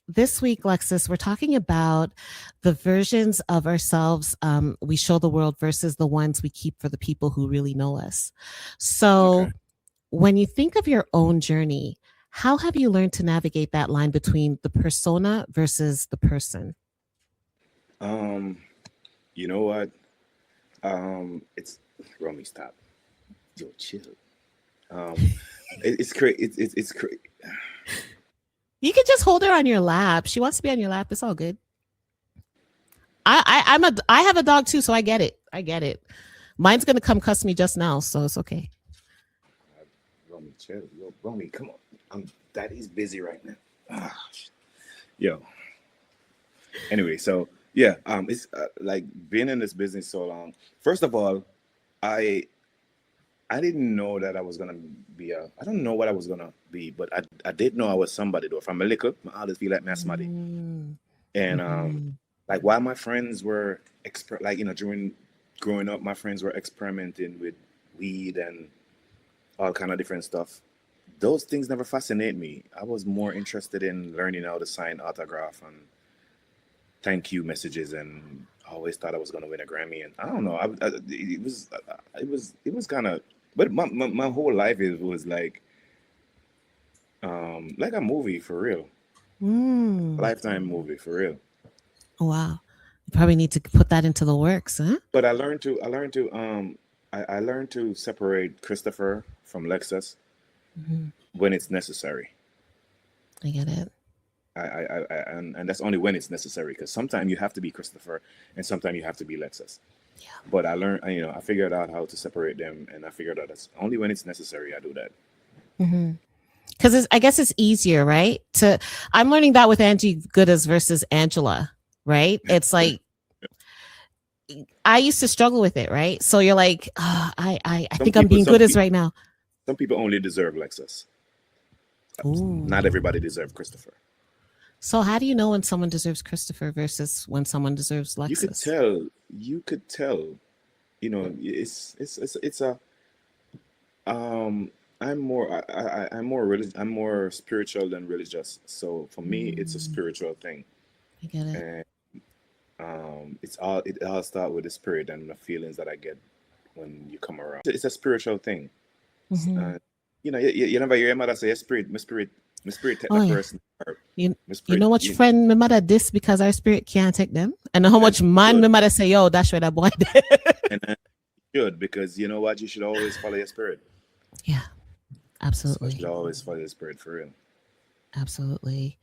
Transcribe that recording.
This week, Lexus, we're talking about the versions of ourselves we show the world versus the ones we keep for the people who really know us. So, Okay. when you think of your own journey, how have you learned to navigate that line between the persona versus the person? Um, you know what? It's Romy, stop. Yo, chill. Um, it's crazy. It's crazy. You can just hold her on your lap. She wants to be on your lap. It's all good. I have a dog too, so I get it. I get it. Mine's gonna come cuss me just now, so it's okay. Romy, chill. Yo, Romy, come on. Daddy's busy right now. Ah, yo. Anyway, so yeah, it's like being in this business so long. First of all, I I didn't know that I was gonna be a. I don't know what I was gonna be, but I did know I was somebody though. From a little, I always feel like me somebody. Mm, And mhm. like while my friends were like during growing up, my friends were experimenting with weed and all kind of different stuff. Those things never fascinate me. I was more interested in learning how to sign autograph and thank you messages, and I always thought I was going to win a Grammy. And I don't know, it was kind of, but my whole life it was like a movie for real, Mm. lifetime movie for real. Wow. You probably need to put that into the works, huh? But I learned to separate Christopher from Lexus Mhm. when it's necessary. I get it. And that's only when it's necessary, because sometimes you have to be Christopher and sometimes you have to be Lexus. Yeah. But I learned, I figured out how to separate them, and I figured out that's only when it's necessary I do that. Because I guess it's easier, right? To I'm learning that with Angie Goodas versus Angela, right? It's like I used to struggle with it, right? So you're like, I Some think I'm people, being some good as people, right now. some people only deserve Lexus. Not Ooh. everybody deserve Christopher. So how do you know when someone deserves Christopher versus when someone deserves You could Lexus? tell. You could tell. It's a. I'm more. I'm more religious. I'm more spiritual than religious. So for me, it's a Mm, spiritual thing, I get it. and it all start with the spirit and the feelings that I get when you come around. It's a spiritual thing. Hmm. Uh, you never hear your mother say, my spirit take Oh the yeah. person, or You my you spirit, know much friend my mother this because our spirit can't take them, and how and much man should my mother say, yo, that's where that boy did. and should, because you know what, you should always follow your spirit. Yeah, So I should absolutely, always follow your spirit for real. absolutely.